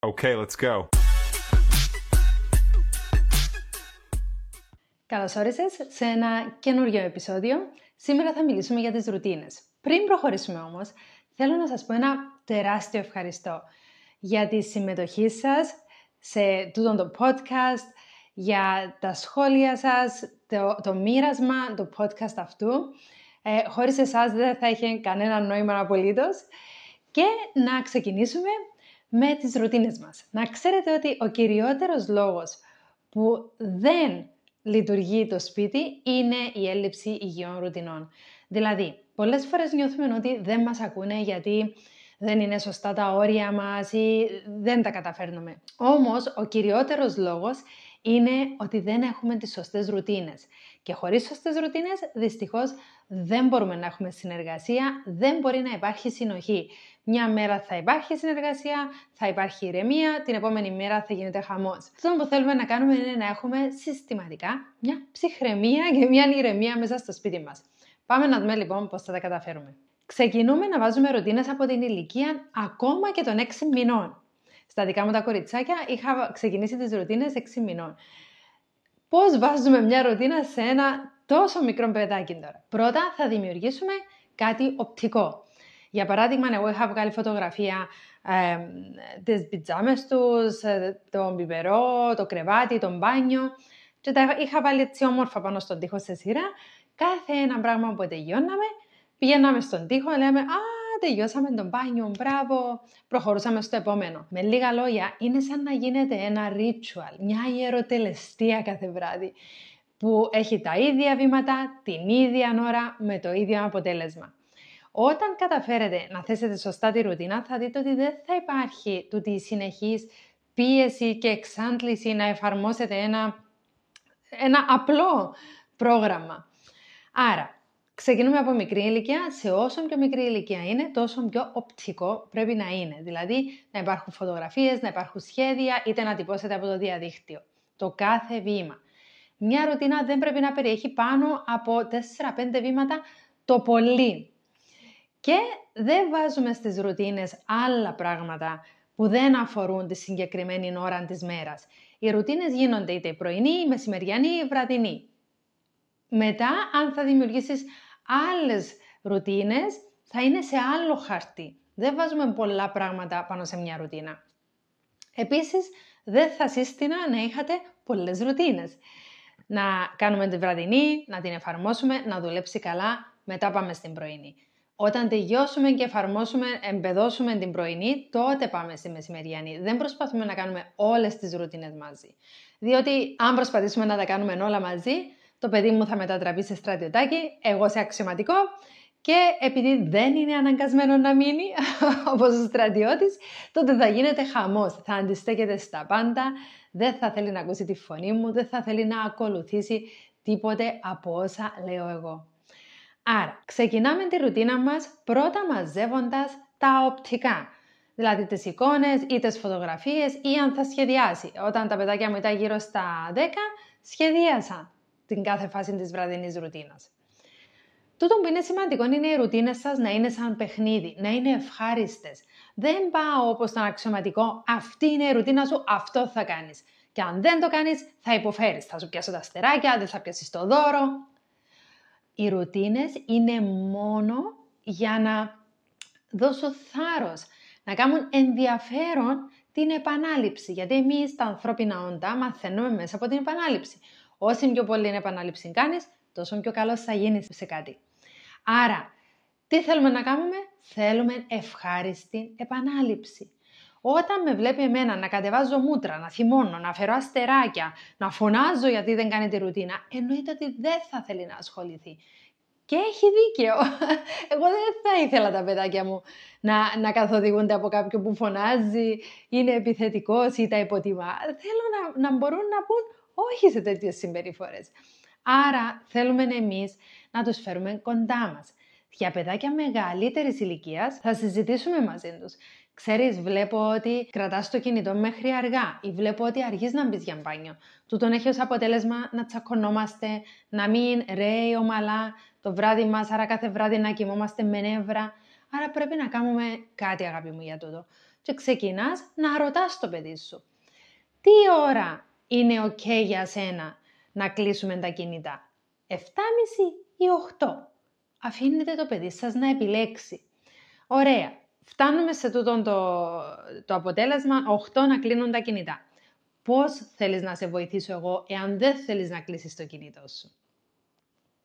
Okay, let's go. Καλώς όρισες σε ένα καινούριο επεισόδιο. Σήμερα θα μιλήσουμε για τις ρουτίνες. Πριν προχωρήσουμε όμως, θέλω να σας πω ένα τεράστιο ευχαριστώ για τη συμμετοχή σας σε τούτο το podcast, για τα σχόλια σας, το μοίρασμα του podcast αυτού. Χωρίς εσάς δεν θα είχε κανένα νόημα απολύτως. Και να ξεκινήσουμε με τις ρουτίνες μας. Να ξέρετε ότι ο κυριότερος λόγος που δεν λειτουργεί το σπίτι είναι η έλλειψη υγιών ρουτινών. Δηλαδή, πολλές φορές νιώθουμε ότι δεν μας ακούνε γιατί δεν είναι σωστά τα όρια μας ή δεν τα καταφέρνουμε. Όμως, ο κυριότερος λόγος είναι ότι δεν έχουμε τις σωστές ρουτίνες. Και χωρίς σωστές ρουτίνες, δυστυχώς, δεν μπορούμε να έχουμε συνεργασία, δεν μπορεί να υπάρχει συνοχή. Μια μέρα θα υπάρχει συνεργασία, θα υπάρχει ηρεμία, την επόμενη μέρα θα γίνεται χαμός. Αυτό που θέλουμε να κάνουμε είναι να έχουμε συστηματικά μια ψυχραιμία και μια ηρεμία μέσα στο σπίτι μας. Πάμε να δούμε λοιπόν πώς θα τα καταφέρουμε. Ξεκινούμε να βάζουμε ρουτίνες από την ηλικία ακόμα και των 6 μηνών. Στα δικά μου τα κοριτσάκια είχα ξεκινήσει τις ρουτίνες 6 μηνών. Πώς βάζουμε μια ρουτίνα σε ένα τόσο μικρό παιδάκι τώρα? Πρώτα θα δημιουργήσουμε κάτι οπτικό. Για παράδειγμα, εγώ είχα βγάλει φωτογραφία τις πιτζάμες τους, τον πιπερό, το κρεβάτι, τον μπάνιο και τα είχα βάλει έτσι όμορφα πάνω στον τοίχο σε σειρά. Κάθε ένα πράγμα που τελειώναμε, πηγαίναμε στον τοίχο, λέμε τελειώσαμε τον μπάνιο, μπράβο, προχωρούσαμε στο επόμενο. Με λίγα λόγια, είναι σαν να γίνεται ένα ritual, μια ιεροτελεστία κάθε βράδυ, που έχει τα ίδια βήματα, την ίδια ώρα, με το ίδιο αποτέλεσμα. Όταν καταφέρετε να θέσετε σωστά τη ρουτίνα, θα δείτε ότι δεν θα υπάρχει τούτη συνεχής πίεση και εξάντληση να εφαρμόσετε ένα απλό πρόγραμμα. Άρα, ξεκινούμε από μικρή ηλικία. Σε όσο πιο μικρή ηλικία είναι, τόσο πιο οπτικό πρέπει να είναι. Δηλαδή, να υπάρχουν φωτογραφίες, να υπάρχουν σχέδια, είτε να τυπώσετε από το διαδίκτυο. Το κάθε βήμα. Μια ρουτίνα δεν πρέπει να περιέχει πάνω από 4-5 βήματα το πολύ. Και δεν βάζουμε στις ρουτίνες άλλα πράγματα που δεν αφορούν τη συγκεκριμένη ώρα της μέρας. Οι ρουτίνες γίνονται είτε πρωινή, μεσημεριανή ή βραδινή. Μετά, αν θα δημιουργήσεις άλλες ρουτίνες, θα είναι σε άλλο χαρτί. Δεν βάζουμε πολλά πράγματα πάνω σε μια ρουτίνα. Επίσης, δεν θα σύστηνα να είχατε πολλές ρουτίνες. Να κάνουμε τη βραδινή, να την εφαρμόσουμε, να δουλέψει καλά, μετά πάμε στην πρωινή. Όταν τελειώσουμε και εμπεδώσουμε την πρωινή, τότε πάμε στη μεσημεριανή. Δεν προσπαθούμε να κάνουμε όλες τις ρουτίνες μαζί. Διότι αν προσπαθήσουμε να τα κάνουμε όλα μαζί, το παιδί μου θα μετατραπεί σε στρατιωτάκι, εγώ σε αξιωματικό και επειδή δεν είναι αναγκασμένο να μείνει όπως ο στρατιώτης, τότε θα γίνεται χαμός. Θα αντιστέκεται στα πάντα, δεν θα θέλει να ακούσει τη φωνή μου, δεν θα θέλει να ακολουθήσει τίποτε από όσα λέω εγώ. Άρα, ξεκινάμε τη ρουτίνα μας πρώτα μαζεύοντας τα οπτικά. Δηλαδή τις εικόνες ή τις φωτογραφίες ή αν θα σχεδιάσει. Όταν τα παιδάκια μου ήταν γύρω στα 10, σχεδίασα την κάθε φάση της βραδινής ρουτίνας. Τούτο που είναι σημαντικό είναι οι ρουτίνες σας να είναι σαν παιχνίδι, να είναι ευχάριστες. Δεν πάω όπως τον αξιωματικό, αυτή είναι η ρουτίνα σου, αυτό θα κάνεις. Και αν δεν το κάνεις, θα υποφέρεις. Θα σου πιάσω τα αστεράκια, δεν θα πιάσεις το δώρο. Οι ρουτίνες είναι μόνο για να δώσω θάρρος, να κάνουν ενδιαφέρον την επανάληψη. Γιατί εμείς τα ανθρώπινα όντα μαθαίνουμε μέσα από την επανάληψη. Όσο πιο πολύ επανάληψη κάνεις, τόσο πιο καλός θα γίνεις σε κάτι. Άρα, τι θέλουμε να κάνουμε? Θέλουμε ευχάριστη επανάληψη. Όταν με βλέπει εμένα να κατεβάζω μούτρα, να θυμώνω, να φέρω αστεράκια, να φωνάζω γιατί δεν κάνει τη ρουτίνα, εννοείται ότι δεν θα θέλει να ασχοληθεί. Και έχει δίκαιο. Εγώ δεν θα ήθελα τα παιδάκια μου να καθοδηγούνται από κάποιον που φωνάζει, είναι επιθετικός ή τα υποτιμά. Θέλω να μπορούν να πούν όχι σε τέτοιες συμπεριφορές. Άρα θέλουμε εμείς να τους φέρουμε κοντά μας. Για παιδάκια μεγαλύτερης ηλικίας θα συζητήσουμε μαζί τους. Ξέρεις, βλέπω ότι κρατάς το κινητό μέχρι αργά ή βλέπω ότι αργείς να μπεις για μπάνιο. Τούτον έχει ως αποτέλεσμα να τσακωνόμαστε, να μην ρέει ομαλά το βράδυ μας, άρα κάθε βράδυ να κοιμόμαστε με νεύρα. Άρα πρέπει να κάνουμε κάτι, αγάπη μου, για τούτο. και ξεκινάς να ρωτάς το παιδί σου. Τι ώρα είναι ok για σένα να κλείσουμε τα κινητά? 7.30 ή 8? Αφήνετε το παιδί σας να επιλέξει. Ωραία. Φτάνουμε σε τούτο το αποτέλεσμα, 8 να κλείνουν τα κινητά. Πώς θέλεις να σε βοηθήσω εγώ εάν δεν θέλεις να κλείσεις το κινητό σου?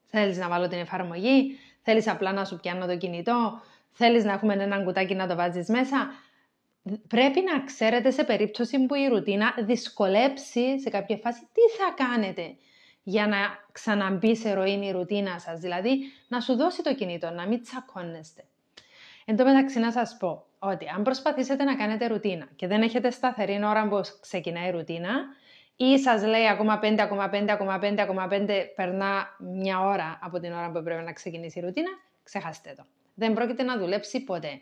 Θέλεις να βάλω την εφαρμογή? Θέλεις απλά να σου πιάνω το κινητό? Θέλεις να έχουμε έναν κουτάκι να το βάζεις μέσα? Πρέπει να ξέρετε σε περίπτωση που η ρουτίνα δυσκολέψει σε κάποια φάση τι θα κάνετε για να ξαναμπεί σε ροή η ρουτίνα σας. Δηλαδή να σου δώσει το κινητό, να μην τσακώνεστε. Εν τω μεταξύ να σας πω ότι αν προσπαθήσετε να κάνετε ρουτίνα και δεν έχετε σταθερή ώρα που ξεκινάει η ρουτίνα ή σας λέει ακόμα 5, περνά μια ώρα από την ώρα που πρέπει να ξεκινήσει η ρουτίνα, ξεχάστε το. Δεν πρόκειται να δουλέψει ποτέ.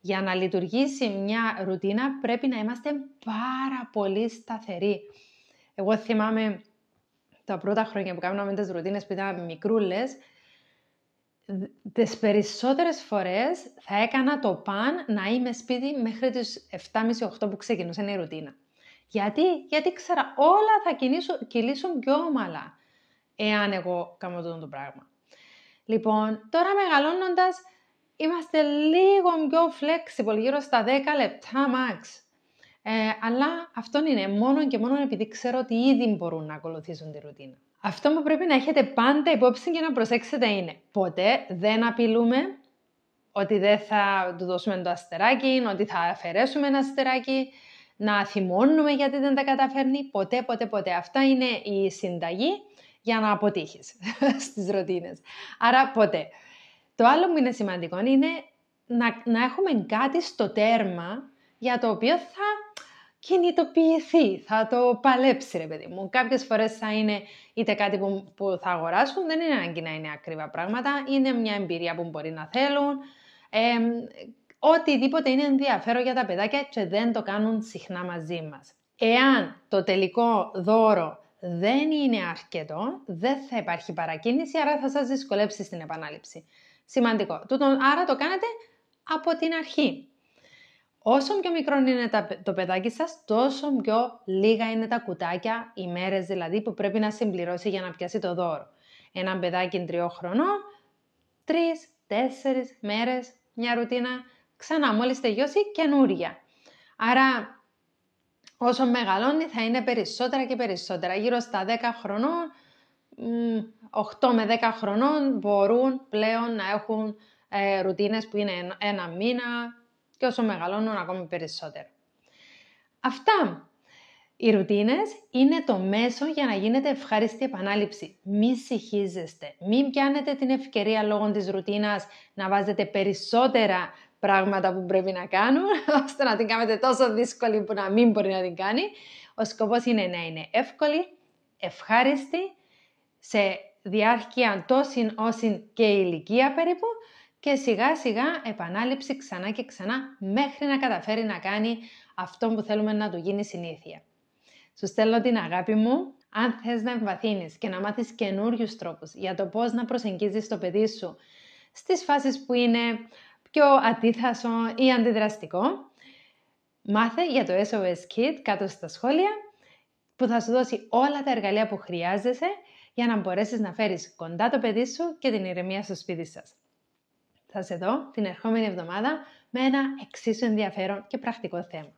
Για να λειτουργήσει μια ρουτίνα πρέπει να είμαστε πάρα πολύ σταθεροί. Εγώ θυμάμαι τα πρώτα χρόνια που κάναμε τις ρουτίνες που ήταν μικρούλες, τις περισσότερες φορές θα έκανα το παν να είμαι σπίτι μέχρι τις 7.30-8 που ξεκινούσε η ρουτίνα. Γιατί ξέρα όλα θα κυλήσουν πιο ομαλά εάν εγώ κάνω το πράγμα. Λοιπόν, τώρα μεγαλώνοντας είμαστε λίγο πιο flexible, γύρω στα 10 λεπτά max. Αλλά αυτό είναι μόνο και μόνο επειδή ξέρω ότι ήδη μπορούν να ακολουθήσουν τη ρουτίνα. Αυτό που πρέπει να έχετε πάντα υπόψη και να προσέξετε είναι ποτέ δεν απειλούμε ότι δεν θα του δώσουμε το αστεράκι, ότι θα αφαιρέσουμε ένα αστεράκι, να θυμώνουμε γιατί δεν τα καταφέρνει. Ποτέ. Αυτά είναι η συνταγή για να αποτύχεις στις ρουτίνες. Άρα ποτέ. Το άλλο που είναι σημαντικό είναι να έχουμε κάτι στο τέρμα για το οποίο θα κινητοποιηθεί, θα το παλέψει ρε παιδί μου. Κάποιες φορές θα είναι είτε κάτι που θα αγοράσουν, δεν είναι ανάγκη να είναι ακριβά πράγματα, είναι μια εμπειρία που μπορεί να θέλουν, οτιδήποτε είναι ενδιαφέρον για τα παιδάκια και δεν το κάνουν συχνά μαζί μας. Εάν το τελικό δώρο δεν είναι αρκετό, δεν θα υπάρχει παρακίνηση, άρα θα σας δυσκολέψει στην επανάληψη. Σημαντικό. Άρα το κάνετε από την αρχή. Όσο πιο μικρό είναι το παιδάκι σας, τόσο πιο λίγα είναι τα κουτάκια, οι μέρες δηλαδή που πρέπει να συμπληρώσει για να πιάσει το δώρο. Ένα παιδάκι 3 χρονών, 3-4 μέρες, μια ρουτίνα, ξανά μόλις τελειώσει καινούρια. Άρα όσο μεγαλώνει θα είναι περισσότερα και περισσότερα. Γύρω στα 10 χρονών, 8 με 10 χρονών μπορούν πλέον να έχουν ρουτίνες που είναι 1 μήνα, και όσο μεγαλώνουν ακόμη περισσότερο. Αυτά. Οι ρουτίνες είναι το μέσο για να γίνεται ευχάριστη επανάληψη. Μη συγχύζεστε. Μην πιάνετε την ευκαιρία λόγω της ρουτίνας να βάζετε περισσότερα πράγματα που πρέπει να κάνουν, ώστε να την κάνετε τόσο δύσκολη που να μην μπορεί να την κάνει. Ο σκοπός είναι να είναι εύκολη, ευχάριστη, σε διάρκεια τόση όση και ηλικία περίπου, και σιγά σιγά επανάληψη ξανά και ξανά μέχρι να καταφέρει να κάνει αυτό που θέλουμε να του γίνει συνήθεια. Σου στέλνω την αγάπη μου. Αν θες να εμβαθύνεις και να μάθεις καινούριους τρόπους για το πώς να προσεγγίζεις το παιδί σου στις φάσεις που είναι πιο αντίθασο ή αντιδραστικό, μάθε για το SOS Kit κάτω στα σχόλια που θα σου δώσει όλα τα εργαλεία που χρειάζεσαι για να μπορέσεις να φέρεις κοντά το παιδί σου και την ηρεμία στο σπίτι σας. Θα σε δω την ερχόμενη εβδομάδα με ένα εξίσου ενδιαφέρον και πρακτικό θέμα.